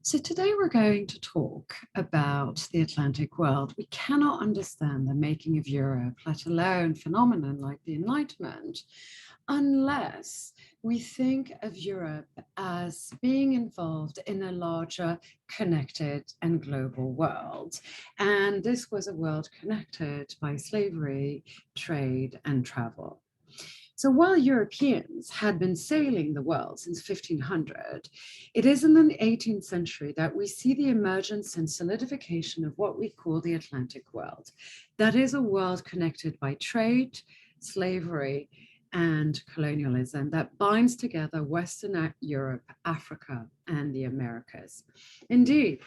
So today we're going to talk about the Atlantic world. We cannot understand the making of Europe, let alone phenomenon like the Enlightenment, unless we think of Europe as being involved in a larger, connected and global world. And this was a world connected by slavery, trade and travel. So while Europeans had been sailing the world since 1500, it is in the 18th century that we see the emergence and solidification of what we call the Atlantic world. That is a world connected by trade, slavery, and colonialism that binds together Western Europe, Africa, and the Americas. Indeed,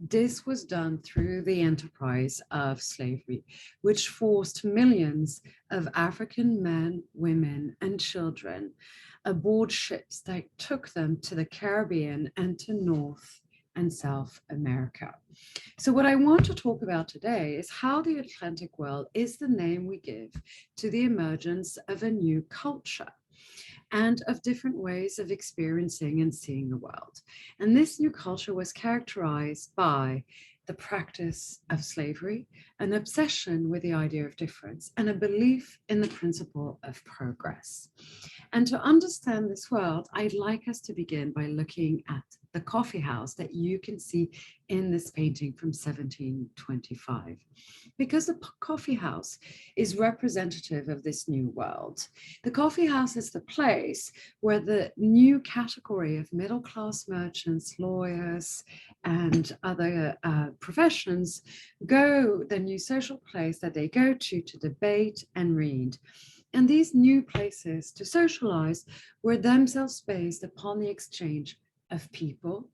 this was done through the enterprise of slavery, which forced millions of African men, women, and children aboard ships that took them to the Caribbean and to North and South America. So what I want to talk about today is how the Atlantic world is the name we give to the emergence of a new culture and of different ways of experiencing and seeing the world. And this new culture was characterized by the practice of slavery, an obsession with the idea of difference, and a belief in the principle of progress. And to understand this world, I'd like us to begin by looking at the coffee house that you can see in this painting from 1725. Because the coffee house is representative of this new world. The coffee house is the place where the new category of middle-class merchants, lawyers, and other professions go, the new social place that they go to debate and read. And these new places to socialize were themselves based upon the exchange of people,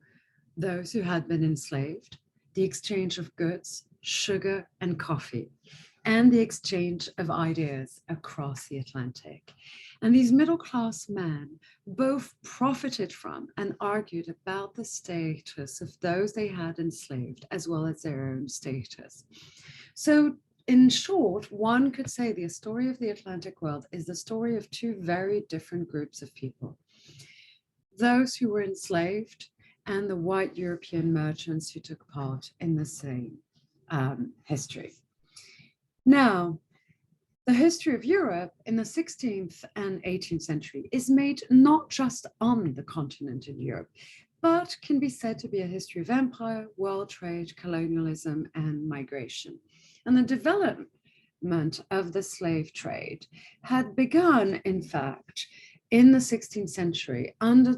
those who had been enslaved, the exchange of goods, sugar and coffee, and the exchange of ideas across the Atlantic. And these middle-class men both profited from and argued about the status of those they had enslaved, as well as their own status. So in short, one could say the story of the Atlantic world is the story of two very different groups of people. Those who were enslaved and the white European merchants who took part in the same history. Now, the history of Europe in the 16th and 18th century is made not just on the continent of Europe, but can be said to be a history of empire, world trade, colonialism, and migration. And the development of the slave trade had begun, in fact, in the 16th century under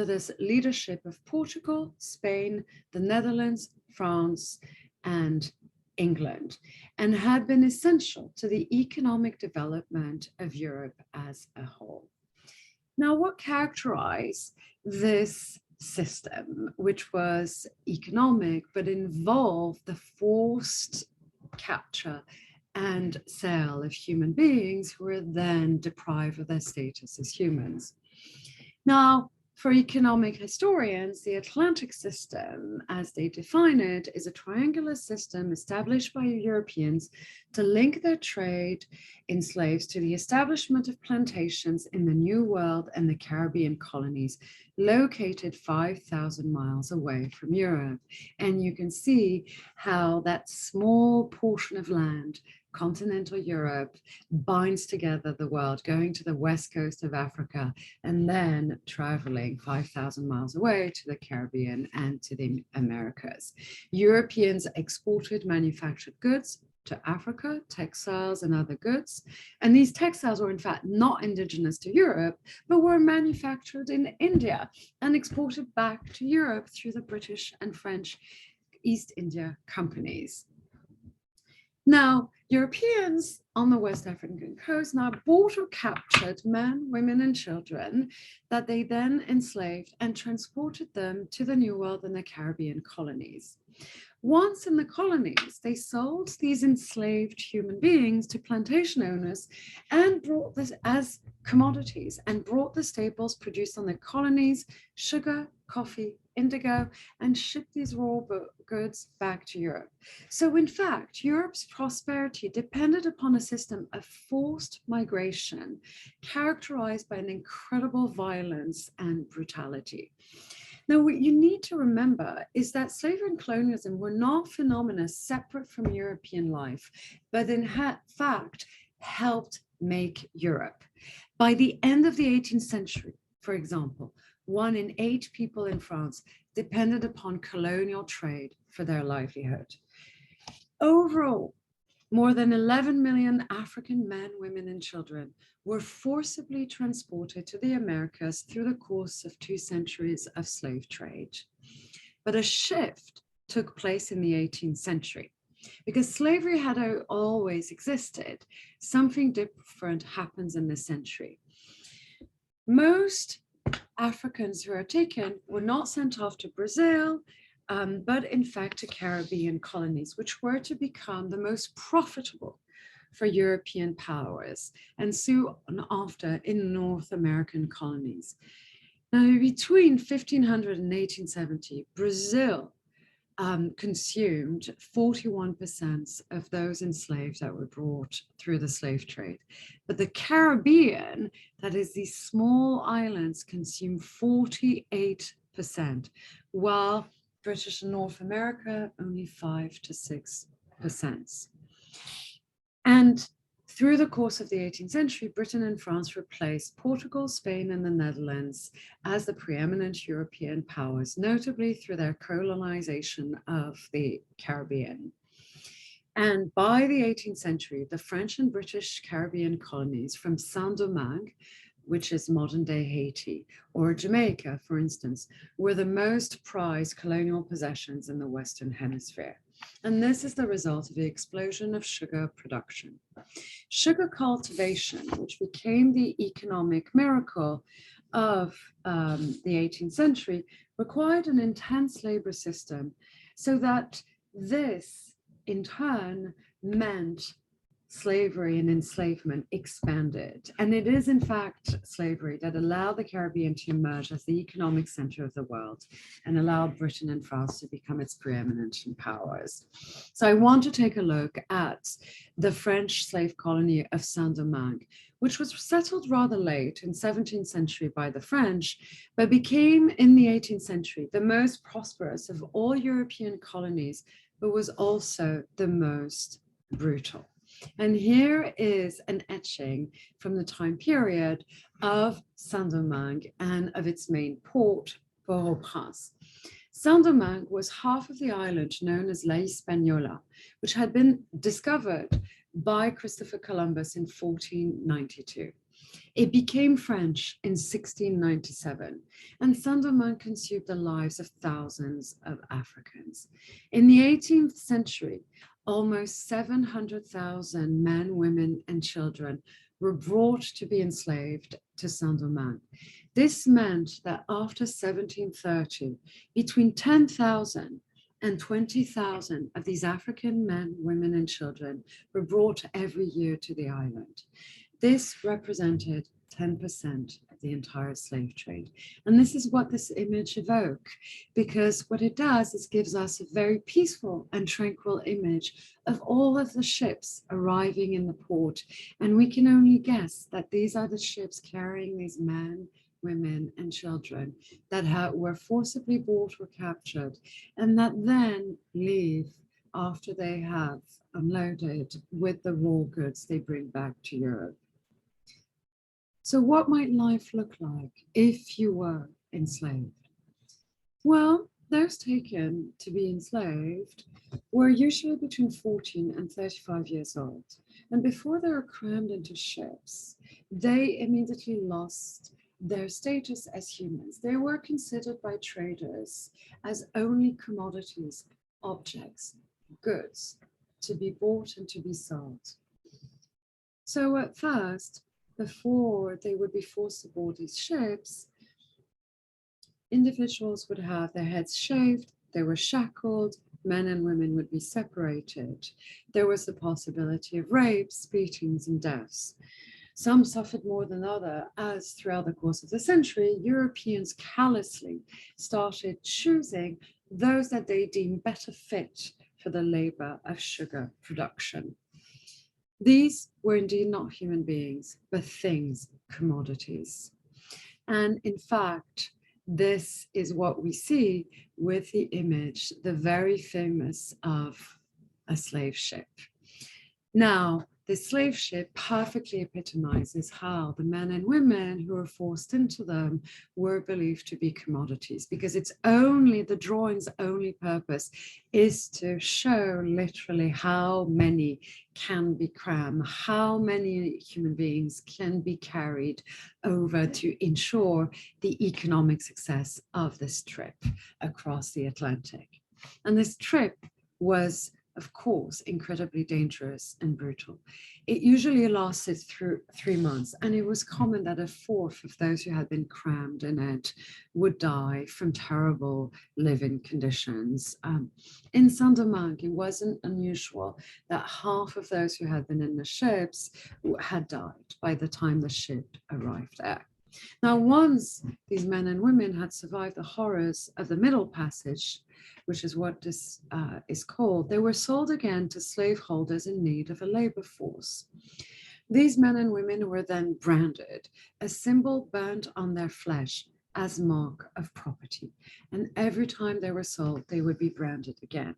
this leadership of Portugal, Spain, the Netherlands, France, and England, and had been essential to the economic development of Europe as a whole. Now, what characterized this system, which was economic, but involved the forced capture and sale of human beings who were then deprived of their status as humans. Now, for economic historians, the Atlantic system, as they define it, is a triangular system established by Europeans to link their trade in slaves to the establishment of plantations in the New World and the Caribbean colonies located 5,000 miles away from Europe. And you can see how that small portion of land, continental Europe, binds together the world, going to the west coast of Africa and then traveling 5,000 miles away to the Caribbean and to the Americas. Europeans exported manufactured goods to Africa, textiles and other goods. And these textiles were in fact not indigenous to Europe, but were manufactured in India and exported back to Europe through the British and French East India companies. Now, Europeans on the West African coast now bought or captured men, women, and children that they then enslaved and transported them to the New World and the Caribbean colonies. Once in the colonies, they sold these enslaved human beings to plantation owners and brought this as commodities and brought the staples produced on the colonies, sugar, coffee, indigo, and shipped these raw goods back to Europe. So in fact, Europe's prosperity depended upon a system of forced migration characterized by an incredible violence and brutality. Now, what you need to remember is that slavery and colonialism were not phenomena separate from European life, but in fact helped make Europe. By the end of the 18th century, for example, 1 in 8 people in France depended upon colonial trade for their livelihood. Overall, more than 11 million African men, women, and children were forcibly transported to the Americas through the course of 2 centuries of slave trade. But a shift took place in the 18th century. Because slavery had always existed, something different happens in this century. Most Africans who are taken were not sent off to Brazil, but in fact to Caribbean colonies, which were to become the most profitable for European powers, and soon after in North American colonies. Now, between 1500 and 1870, Brazil consumed 41% of those enslaved that were brought through the slave trade. But the Caribbean, that is these small islands, consumed 48%, while British and North America only 5 to 6%. And through the course of the 18th century, Britain and France replaced Portugal, Spain, and the Netherlands as the preeminent European powers, notably through their colonization of the Caribbean. And by the 18th century, the French and British Caribbean colonies from Saint-Domingue, which is modern-day Haiti, or Jamaica, for instance, were the most prized colonial possessions in the Western Hemisphere. And this is the result of the explosion of sugar production. Sugar cultivation, which became the economic miracle of the 18th century, required an intense labor system, so that this, in turn, meant slavery and enslavement expanded. And it is, in fact, slavery that allowed the Caribbean to emerge as the economic center of the world and allowed Britain and France to become its preeminent powers. So I want to take a look at the French slave colony of Saint-Domingue, which was settled rather late in 17th century by the French, but became in the 18th century the most prosperous of all European colonies, but was also the most brutal. And here is an etching from the time period of Saint-Domingue and of its main port, Port-au-Prince. Saint-Domingue was half of the island known as La Hispaniola, which had been discovered by Christopher Columbus in 1492. It became French in 1697, and Saint-Domingue consumed the lives of thousands of Africans. In the 18th century, almost 700,000 men, women, and children were brought to be enslaved to Saint-Domingue. This meant that after 1730, between 10,000 and 20,000 of these African men, women, and children were brought every year to the island. This represented 10% of the entire slave trade. And this is what this image evokes, because what it does is gives us a very peaceful and tranquil image of all of the ships arriving in the port. And we can only guess that these are the ships carrying these men, women, and children that were forcibly bought or captured, and that then leave after they have unloaded with the raw goods they bring back to Europe. So what might life look like if you were enslaved? Well, those taken to be enslaved were usually between 14 and 35 years old. And before they were crammed into ships, they immediately lost their status as humans. They were considered by traders as only commodities, objects, goods to be bought and to be sold. So at first, before they would be forced to board these ships, individuals would have their heads shaved, they were shackled, men and women would be separated. There was the possibility of rapes, beatings, and deaths. Some suffered more than others, as throughout the course of the century, Europeans callously started choosing those that they deemed better fit for the labor of sugar production. These were indeed not human beings, but things, commodities. And in fact, this is what we see with the image, the very famous of a slave ship. Now, the slave ship perfectly epitomizes how the men and women who were forced into them were believed to be commodities, because it's only the drawing's only purpose is to show literally how many can be crammed, how many human beings can be carried over to ensure the economic success of this trip across the Atlantic. And this trip was, of course, incredibly dangerous and brutal. It usually lasted through 3 months, and it was common that a fourth of those who had been crammed in it would die from terrible living conditions. In Saint-Domingue, it wasn't unusual that half of those who had been in the ships had died by the time the ship arrived there. Now, once these men and women had survived the horrors of the Middle Passage, which is what this is called, they were sold again to slaveholders in need of a labor force. These men and women were then branded, a symbol burnt on their flesh as mark of property. And every time they were sold, they would be branded again.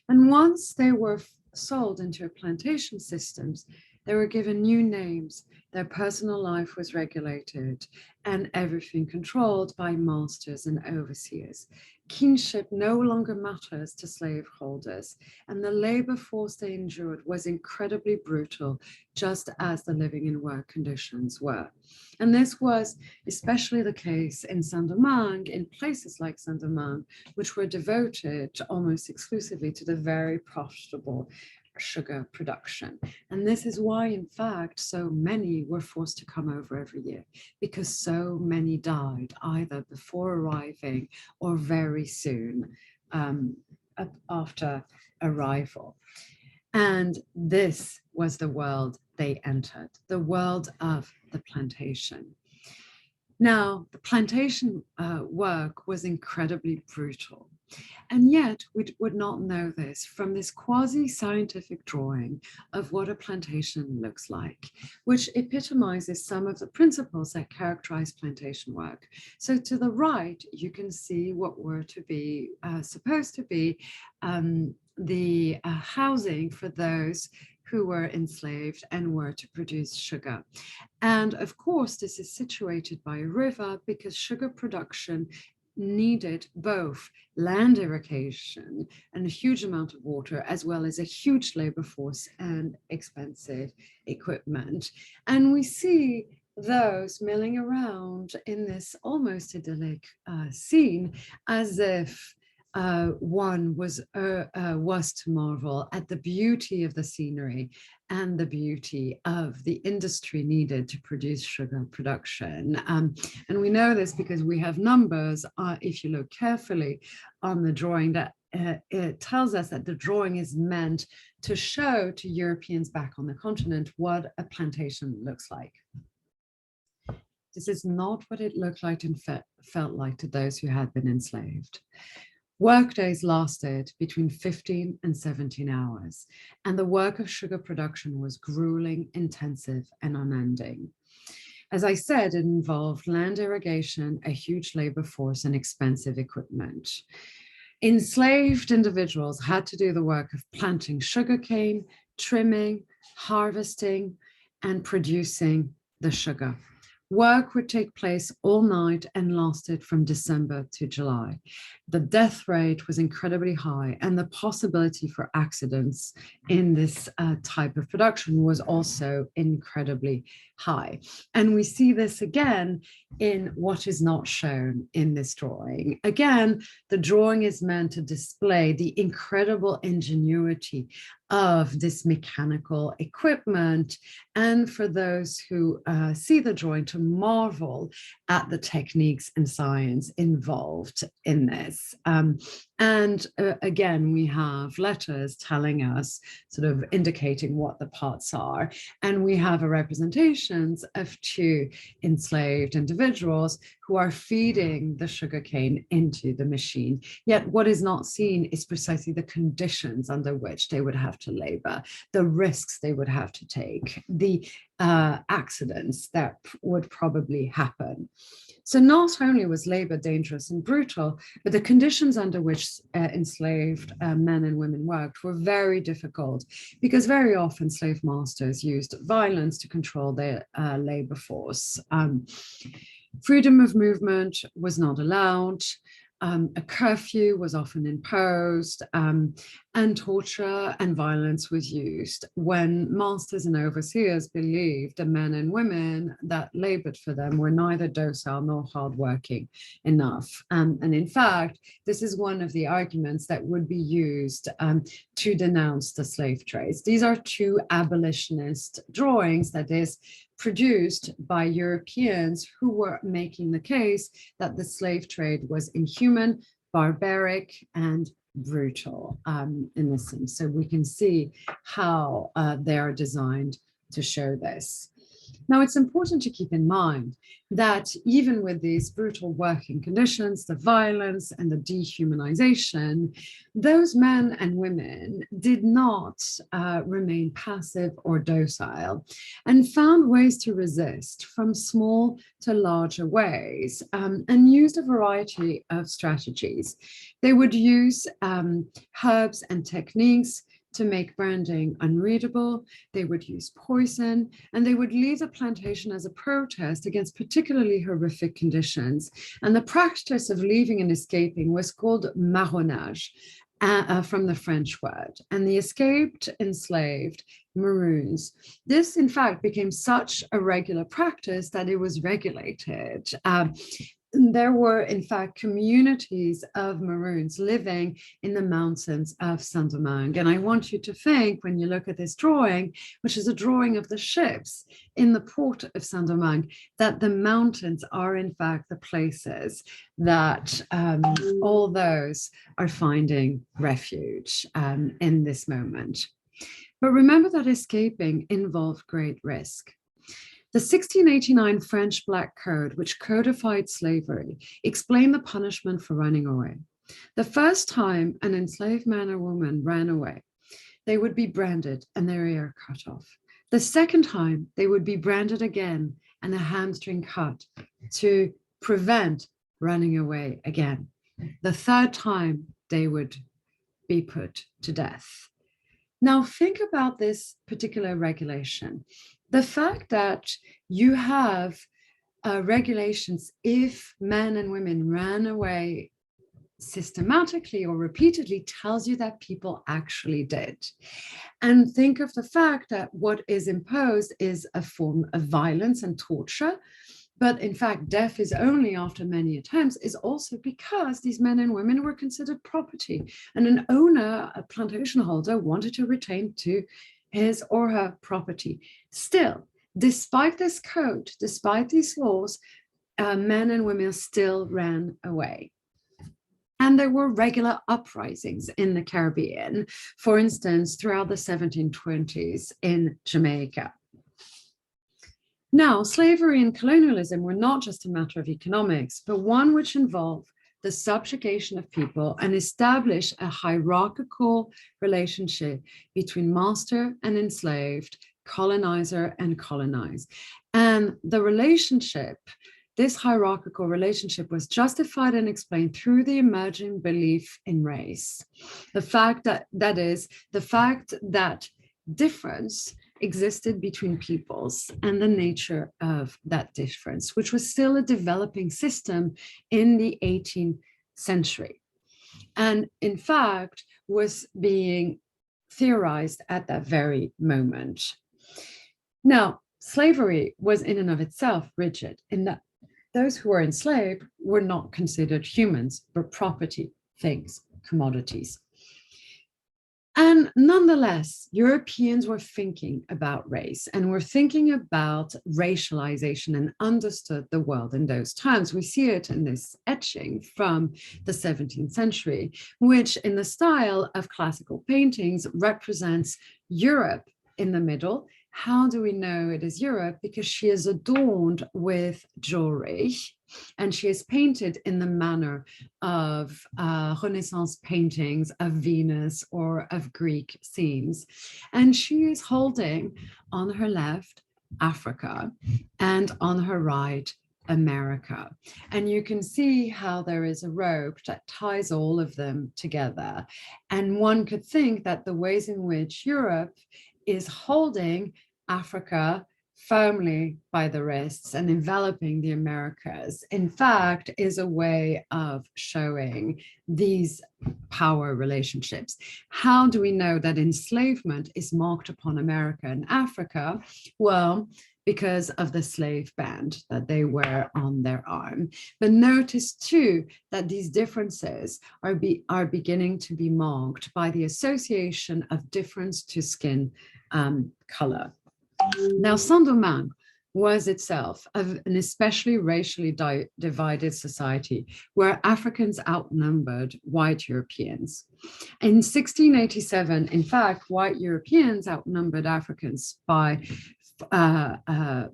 And once they were sold into plantation systems, they were given new names, their personal life was regulated, and everything controlled by masters and overseers. Kingship no longer matters to slaveholders, and the labor force they endured was incredibly brutal, just as the living and work conditions were. And this was especially the case in Saint-Domingue, in places like Saint-Domingue, which were devoted almost exclusively to the very profitable sugar production. And this is why, in fact, so many were forced to come over every year, because so many died either before arriving or very soon after arrival. And this was the world they entered, the world of the plantation. Now, the plantation work was incredibly brutal. And yet we would not know this from this quasi-scientific drawing of what a plantation looks like, which epitomizes some of the principles that characterize plantation work. So to the right, you can see what were to be supposed to be the housing for those who were enslaved and were to produce sugar. And of course, this is situated by a river because sugar production needed both land irrigation and a huge amount of water, as well as a huge labor force and expensive equipment. And we see those milling around in this almost idyllic scene, as if one was to marvel at the beauty of the scenery and the beauty of the industry needed to produce sugar production. And we know this because we have numbers, if you look carefully on the drawing, that it tells us that the drawing is meant to show to Europeans back on the continent what a plantation looks like. This is not what it looked like and felt like to those who had been enslaved. Workdays lasted between 15 and 17 hours, and the work of sugar production was grueling, intensive, and unending. As I said, it involved land irrigation, a huge labor force, and expensive equipment. Enslaved individuals had to do the work of planting sugarcane, trimming, harvesting, and producing the sugar. Work would take place all night and lasted from December to July. The death rate was incredibly high, and the possibility for accidents in this type of production was also incredibly high. And we see this again in what is not shown in this drawing. Again, the drawing is meant to display the incredible ingenuity of this mechanical equipment, and for those who see the drawing to marvel at the techniques and science involved in this. Again, we have letters telling us, sort of indicating what the parts are, and we have a representations of two enslaved individuals who are feeding the sugarcane into the machine. Yet what is not seen is precisely the conditions under which they would have to labor, the risks they would have to take, the accidents that would probably happen. So not only was labor dangerous and brutal, but the conditions under which enslaved men and women worked were very difficult, because very often slave masters used violence to control their labor force. Freedom of movement was not allowed. A curfew was often imposed, and torture and violence was used when masters and overseers believed the men and women that labored for them were neither docile nor hardworking enough. And in fact, this is one of the arguments that would be used to denounce the slave trades. These are two abolitionist drawings, that is, produced by Europeans who were making the case that the slave trade was inhuman, barbaric, and brutal in this sense. So we can see how they are designed to show this. Now, it's important to keep in mind that even with these brutal working conditions, the violence and the dehumanization, those men and women did not remain passive or docile, and found ways to resist from small to larger ways, and used a variety of strategies. They would use herbs and techniques to make branding unreadable. They would use poison, and they would leave the plantation as a protest against particularly horrific conditions. And the practice of leaving and escaping was called marronnage, from the French word. And the escaped enslaved maroons, this in fact became such a regular practice that it was regulated. There were, in fact, communities of maroons living in the mountains of Saint-Domingue. And I want you to think, when you look at this drawing, which is a drawing of the ships in the port of Saint-Domingue, that the mountains are, in fact, the places that all those are finding refuge in this moment. But remember that escaping involved great risk. The 1689 French Black Code, which codified slavery, explained the punishment for running away. The first time an enslaved man or woman ran away, they would be branded and their ear cut off. The second time, they would be branded again and a hamstring cut to prevent running away again. The third time, they would be put to death. Now, think about this particular regulation. The fact that you have regulations if men and women ran away systematically or repeatedly tells you that people actually did. And think of the fact that what is imposed is a form of violence and torture. But in fact, death is only after many attempts, is also because these men and women were considered property. And an owner, a plantation holder, wanted to retain to his or her property. Still, despite this code, despite these laws, men and women still ran away. And there were regular uprisings in the Caribbean, for instance, throughout the 1720s in Jamaica. Now, slavery and colonialism were not just a matter of economics, but one which involved the subjugation of people and establish a hierarchical relationship between master and enslaved, colonizer and colonized. And the relationship, this hierarchical relationship, was justified and explained through the emerging belief in race. The fact that difference existed between peoples and the nature of that difference, which was still a developing system in the 18th century. And in fact, was being theorized at that very moment. Now, slavery was in and of itself rigid in that those who were enslaved were not considered humans, but property, things, commodities. And nonetheless, Europeans were thinking about race and were thinking about racialization and understood the world in those terms. We see it in this etching from the 17th century, which in the style of classical paintings represents Europe in the middle. How do we know it is Europe? Because she is adorned with jewelry, and she is painted in the manner of Renaissance paintings of Venus or of Greek scenes. And she is holding on her left Africa and on her right America. And you can see how there is a rope that ties all of them together. And one could think that the ways in which Europe is holding Africa firmly by the wrists and enveloping the Americas, in fact, is a way of showing these power relationships. How do we know that enslavement is marked upon America and Africa? Well, because of the slave band that they wear on their arm. But notice too that these differences are beginning to be marked by the association of difference to skin color. Now, Saint-Domingue was itself an especially racially divided society where Africans outnumbered white Europeans. In 1687, in fact, white Europeans outnumbered Africans by a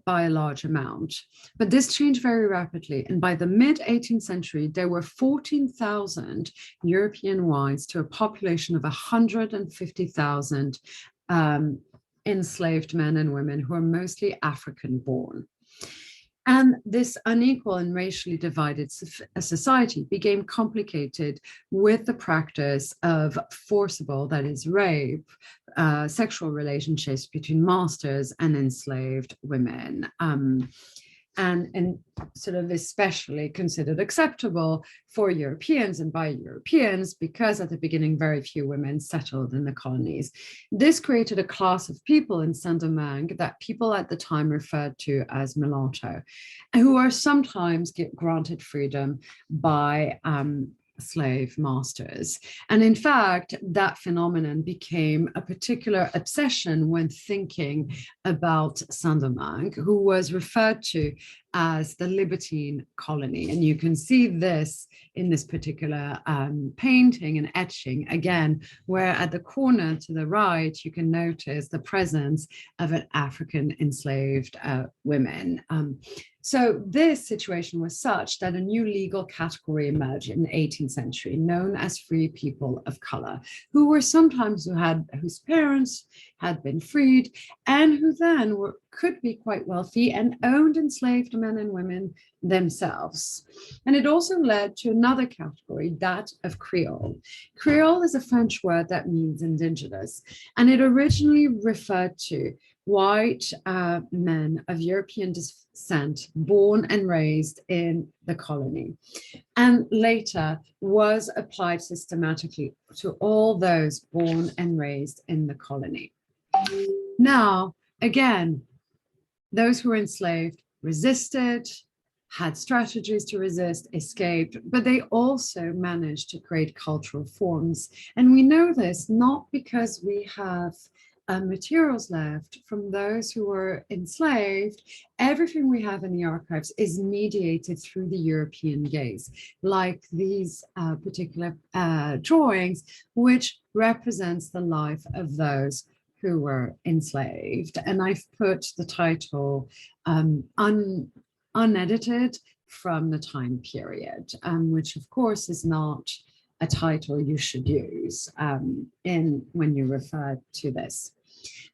large amount. But this changed very rapidly. And by the mid-18th century, there were 14,000 European whites to a population of 150,000 enslaved men and women who are mostly African born. And this unequal and racially divided society became complicated with the practice of forcible, that is rape, sexual relationships between masters and enslaved women. And sort of especially considered acceptable for Europeans and by Europeans because at the beginning, very few women settled in the colonies. This created a class of people in Saint-Domingue that people at the time referred to as mulatto, who are sometimes granted freedom by slave masters. And in fact, that phenomenon became a particular obsession when thinking about Saint-Domingue, who was referred to as the libertine colony. And you can see this in this particular painting and etching, again, where at the corner to the right, you can notice the presence of an African enslaved women. So this situation was such that a new legal category emerged in the 18th century, known as free people of color, who were sometimes whose parents had been freed, and who then could be quite wealthy and owned enslaved men and women themselves. And it also led to another category, that of Creole. Creole is a French word that means indigenous, and it originally referred to white men of European descent born and raised in the colony, and later was applied systematically to all those born and raised in the colony. Now, again, those who were enslaved resisted, had strategies to resist, escaped, but they also managed to create cultural forms. And we know this not because we have materials left from those who were enslaved. Everything we have in the archives is mediated through the European gaze, like these particular drawings, which represents the life of those who were enslaved. And I've put the title unedited from the time period, which of course is not a title you should use when you refer to this.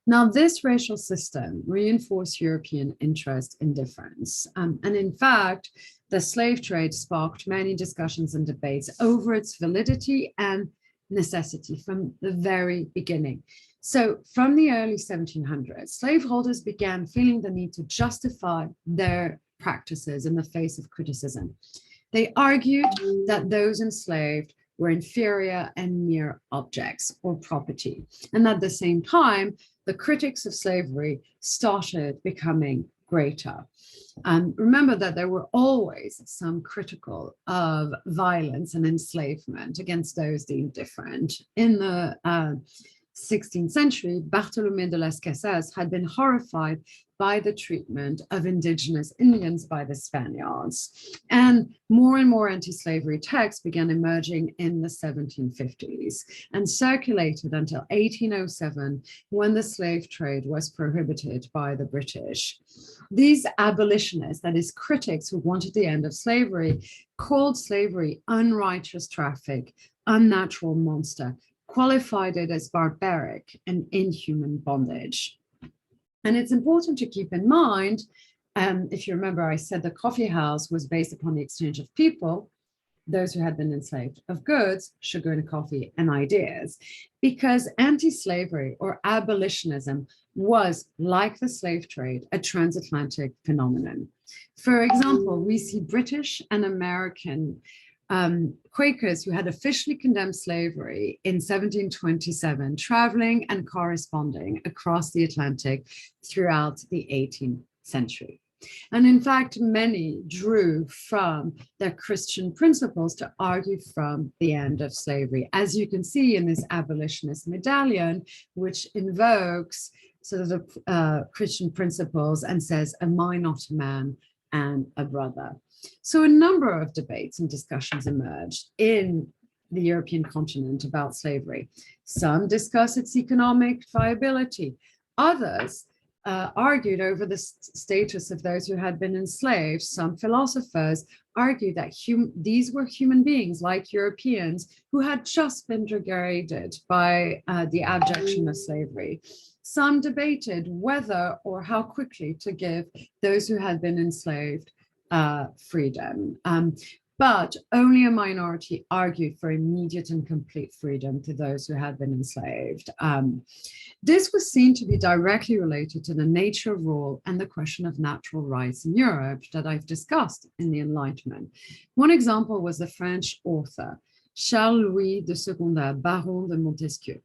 Now, this racial system reinforced European interest in difference. And in fact, the slave trade sparked many discussions and debates over its validity and necessity from the very beginning. So from the early 1700s, slaveholders began feeling the need to justify their practices in the face of criticism. They argued that those enslaved were inferior and mere objects or property. And at the same time, the critics of slavery started becoming greater. Remember that there were always some critical of violence and enslavement against those deemed different. In the 16th century, Bartolomé de las Casas had been horrified by the treatment of indigenous Indians by the Spaniards. And more anti-slavery texts began emerging in the 1750s and circulated until 1807, when the slave trade was prohibited by the British. These abolitionists, that is, critics who wanted the end of slavery, called slavery unrighteous traffic, unnatural monster, qualified it as barbaric and inhuman bondage. And it's important to keep in mind If you remember, I said the coffee house was based upon the exchange of people, those who had been enslaved, of goods, sugar and coffee, and ideas, because anti-slavery or abolitionism was, like the slave trade, a transatlantic phenomenon. For example, we see British and American Quakers who had officially condemned slavery in 1727, traveling and corresponding across the Atlantic throughout the 18th century. And in fact, many drew from their Christian principles to argue from the end of slavery, as you can see in this abolitionist medallion, which invokes sort of the Christian principles and says, am I not a man and a brother? So a number of debates and discussions emerged in the European continent about slavery. Some discuss its economic viability. Others argued over the status of those who had been enslaved. Some philosophers argued that these were human beings like Europeans who had just been degraded by the abjection of slavery. Some debated whether or how quickly to give those who had been enslaved freedom. But only a minority argued for immediate and complete freedom to those who had been enslaved. This was seen to be directly related to the nature of rule and the question of natural rights in Europe that I've discussed in the Enlightenment. One example was the French author, Charles-Louis de Secondat, Baron de Montesquieu.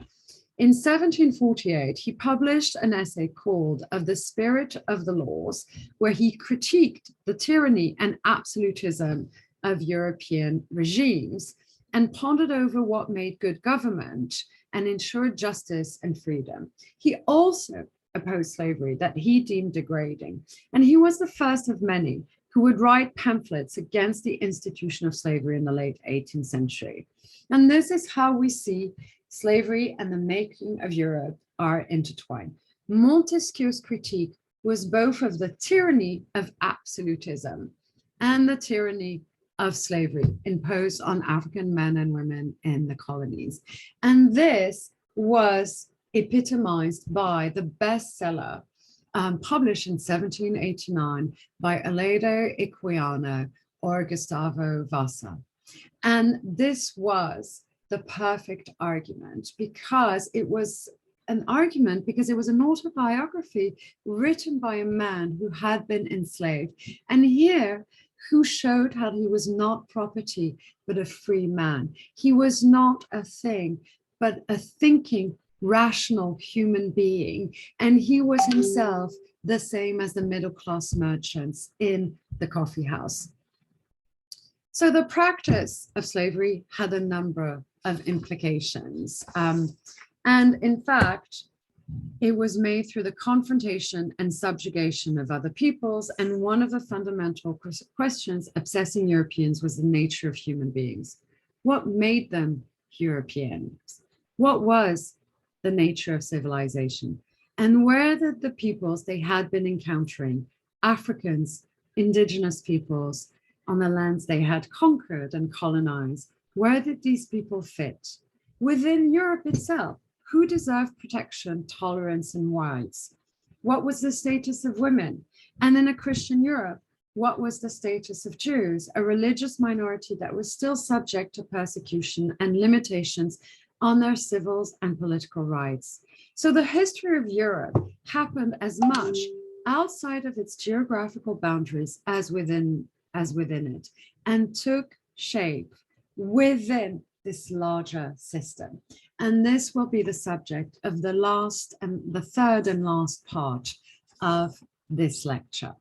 In 1748, he published an essay called Of the Spirit of the Laws, where he critiqued the tyranny and absolutism of European regimes and pondered over what made good government and ensured justice and freedom. He also opposed slavery that he deemed degrading, and he was the first of many who would write pamphlets against the institution of slavery in the late 18th century. And this is how we see slavery and the making of Europe are intertwined. Montesquieu's critique was both of the tyranny of absolutism and the tyranny of slavery imposed on African men and women in the colonies. And this was epitomized by the bestseller published in 1789 by Aledo Equiano or Gustavo Vassa. And this was the perfect argument because it was an autobiography written by a man who had been enslaved. And here, who showed how he was not property, but a free man. He was not a thing, but a thinking, rational human being. And he was himself the same as the middle-class merchants in the coffee house. So the practice of slavery had a number of implications. And in fact, it was made through the confrontation and subjugation of other peoples. And one of the fundamental questions obsessing Europeans was the nature of human beings. What made them Europeans? What was the nature of civilization? And where did the peoples they had been encountering, Africans, indigenous peoples, on the lands they had conquered and colonized, where did these people fit? Within Europe itself, who deserved protection, tolerance, and rights? What was the status of women? And in a Christian Europe, what was the status of Jews, a religious minority that was still subject to persecution and limitations on their civil and political rights? So the history of Europe happened as much outside of its geographical boundaries as within it, and took shape within this larger system. And this will be the subject of the third and last part of this lecture.